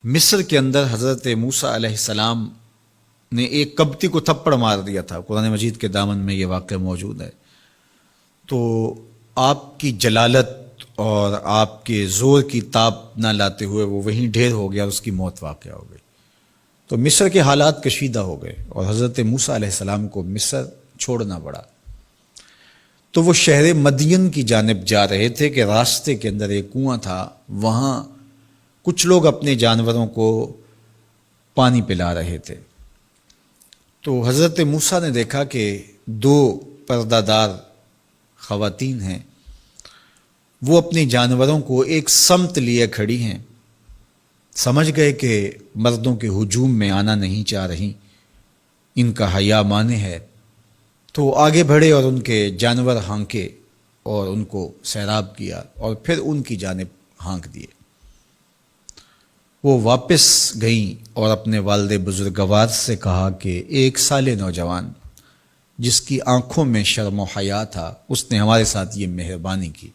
مصر کے اندر حضرت موسیٰ علیہ السلام نے ایک کبتی کو تھپڑ مار دیا تھا۔ قرآن مجید کے دامن میں یہ واقعہ موجود ہے۔ تو آپ کی جلالت اور آپ کے زور کی تاب نہ لاتے ہوئے وہ وہیں ڈھیر ہو گیا اور اس کی موت واقع ہو گئی۔ تو مصر کے حالات کشیدہ ہو گئے اور حضرت موسیٰ علیہ السلام کو مصر چھوڑنا پڑا۔ تو وہ شہر مدین کی جانب جا رہے تھے کہ راستے کے اندر ایک کنواں تھا، وہاں کچھ لوگ اپنے جانوروں کو پانی پلا رہے تھے۔ تو حضرت موسیٰ نے دیکھا کہ دو پردہ دار خواتین ہیں، وہ اپنے جانوروں کو ایک سمت لیے کھڑی ہیں۔ سمجھ گئے کہ مردوں کے ہجوم میں آنا نہیں چاہ رہی، ان کا حیا مانے ہے۔ تو آگے بڑھے اور ان کے جانور ہانکے اور ان کو سیراب کیا اور پھر ان کی جانب ہانک دیے۔ وہ واپس گئیں اور اپنے والد بزرگوار سے کہا کہ ایک سال نوجوان جس کی آنکھوں میں شرم و حیا تھا، اس نے ہمارے ساتھ یہ مہربانی کی۔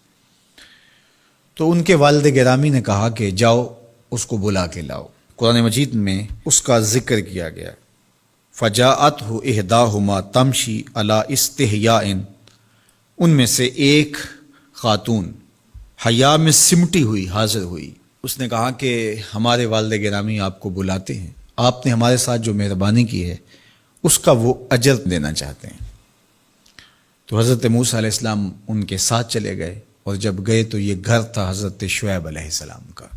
تو ان کے والد گرامی نے کہا کہ جاؤ اس کو بلا کے لاؤ۔ قرآن مجید میں اس کا ذکر کیا گیا۔ فجاءتہ احداہما تمشی علی استحیاء، ان میں سے ایک خاتون حیا میں سمٹی ہوئی حاضر ہوئی۔ اس نے کہا کہ ہمارے والد گرامی آپ کو بلاتے ہیں، آپ نے ہمارے ساتھ جو مہربانی کی ہے اس کا وہ اجر دینا چاہتے ہیں۔ تو حضرت موسیٰ علیہ السلام ان کے ساتھ چلے گئے، اور جب گئے تو یہ گھر تھا حضرت شعیب علیہ السلام کا،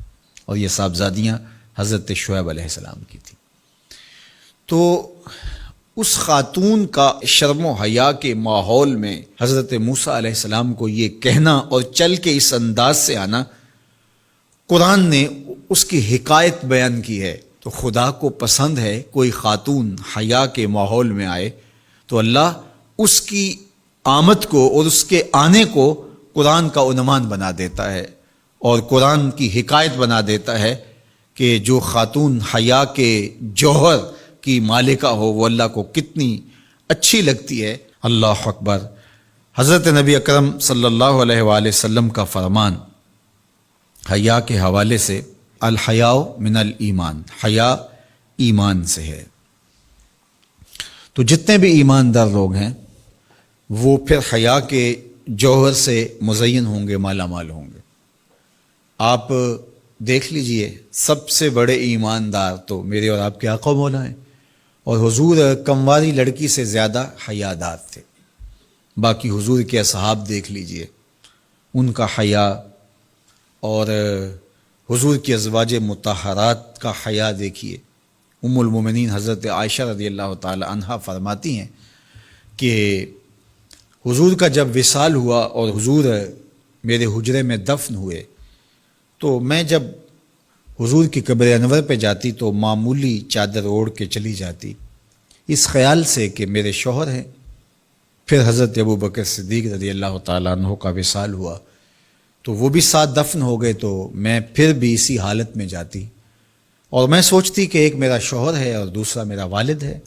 اور یہ صاحبزادیاں حضرت شعیب علیہ السلام کی تھیں۔ تو اس خاتون کا شرم و حیا کے ماحول میں حضرت موسیٰ علیہ السلام کو یہ کہنا اور چل کے اس انداز سے آنا، قرآن نے اس کی حکایت بیان کی ہے۔ تو خدا کو پسند ہے کوئی خاتون حیا کے ماحول میں آئے تو اللہ اس کی آمد کو اور اس کے آنے کو قرآن کا عنوان بنا دیتا ہے، اور قرآن کی حکایت بنا دیتا ہے کہ جو خاتون حیا کے جوہر کی مالکہ ہو وہ اللہ کو کتنی اچھی لگتی ہے۔ اللہ اکبر۔ حضرت نبی اکرم صلی اللہ علیہ وآلہ وسلم کا فرمان حیا کے حوالے سے، الحیاء من الایمان، حیا ایمان سے ہے۔ تو جتنے بھی ایماندار لوگ ہیں وہ پھر حیا کے جوہر سے مزین ہوں گے، مالا مال ہوں گے۔ آپ دیکھ لیجئے سب سے بڑے ایماندار تو میرے اور آپ کے آقا مولا ہیں، اور حضور کمواری لڑکی سے زیادہ حیادار تھے۔ باقی حضور کے اصحاب دیکھ لیجئے، ان کا حیا، اور حضور کی ازواج مطہرات کا حیا دیکھیے۔ ام المومنین حضرت عائشہ رضی اللہ تعالی عنہا فرماتی ہیں کہ حضور کا جب وصال ہوا اور حضور میرے حجرے میں دفن ہوئے، تو میں جب حضور کی قبر انور پہ جاتی تو معمولی چادر اوڑھ کے چلی جاتی، اس خیال سے کہ میرے شوہر ہیں۔ پھر حضرت ابوبکر صدیق رضی اللہ تعالیٰ عنہ کا وصال ہوا تو وہ بھی ساتھ دفن ہو گئے، تو میں پھر بھی اسی حالت میں جاتی، اور میں سوچتی کہ ایک میرا شوہر ہے اور دوسرا میرا والد ہے۔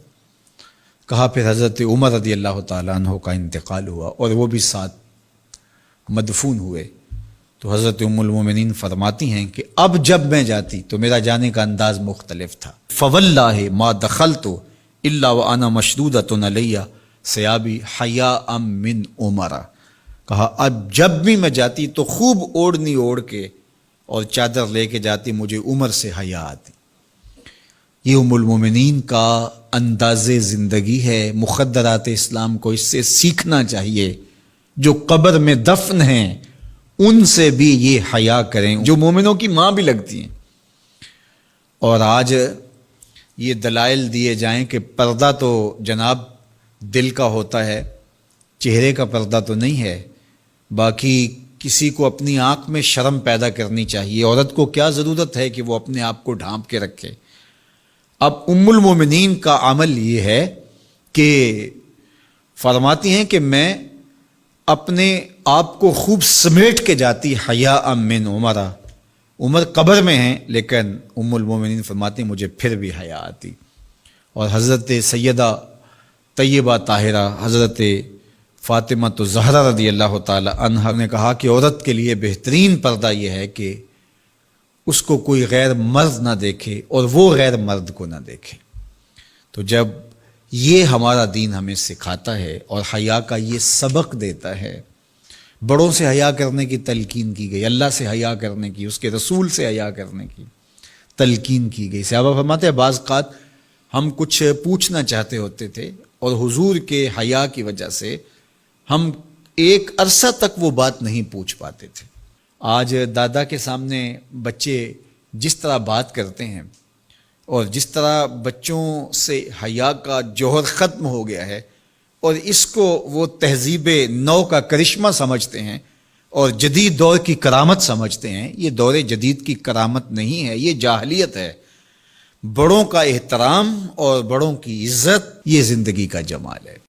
کہا پھر حضرت عمر رضی اللہ تعالیٰ عنہ کا انتقال ہوا اور وہ بھی ساتھ مدفون ہوئے۔ تو حضرت ام المومنین فرماتی ہیں کہ اب جب میں جاتی تو میرا جانے کا انداز مختلف تھا۔ فواللہ ما دخلت الا وانا مشدودۃ علی ثیابی حیاء من عمر۔ کہا اب جب بھی میں جاتی تو خوب اوڑھنی اوڑھ کے اور چادر لے کے جاتی، مجھے عمر سے حیا آتی۔ یہ ام المومنین کا انداز زندگی ہے۔ مخدرات اسلام کو اس سے سیکھنا چاہیے۔ جو قبر میں دفن ہیں ان سے بھی یہ حیا کریں، جو مومنوں کی ماں بھی لگتی ہیں۔ اور آج یہ دلائل دیے جائیں کہ پردہ تو جناب دل کا ہوتا ہے، چہرے کا پردہ تو نہیں ہے۔ باقی کسی کو اپنی آنکھ میں شرم پیدا کرنی چاہیے۔ عورت کو کیا ضرورت ہے کہ وہ اپنے آپ کو ڈھانپ کے رکھے؟ اب ام المومنین کا عمل یہ ہے کہ فرماتی ہیں کہ میں اپنے آپ کو خوب سمیٹ کے جاتی حیاء من عمر۔ عمر قبر میں ہیں لیکن ام المومنین فرماتی ہیں مجھے پھر بھی حیا آتی۔ اور حضرت سیدہ طیبہ طاہرہ حضرت فاطمہ تو زہرا رضی اللہ تعالی عنہا نے کہا کہ عورت کے لیے بہترین پردہ یہ ہے کہ اس کو کوئی غیر مرد نہ دیکھے اور وہ غیر مرد کو نہ دیکھے۔ تو جب یہ ہمارا دین ہمیں سکھاتا ہے اور حیا کا یہ سبق دیتا ہے، بڑوں سے حیا کرنے کی تلقین کی گئی، اللہ سے حیا کرنے کی، اس کے رسول سے حیا کرنے کی تلقین کی گئی۔ صحابہ فرماتے ہیں بعض اوقات ہم کچھ پوچھنا چاہتے ہوتے تھے اور حضور کے حیا کی وجہ سے ہم ایک عرصہ تک وہ بات نہیں پوچھ پاتے تھے۔ آج دادا کے سامنے بچے جس طرح بات کرتے ہیں اور جس طرح بچوں سے حیا کا جوہر ختم ہو گیا ہے اور اس کو وہ تہذیب نو کا کرشمہ سمجھتے ہیں اور جدید دور کی کرامت سمجھتے ہیں، یہ دور جدید کی کرامت نہیں ہے، یہ جاہلیت ہے۔ بڑوں کا احترام اور بڑوں کی عزت یہ زندگی کا جمال ہے۔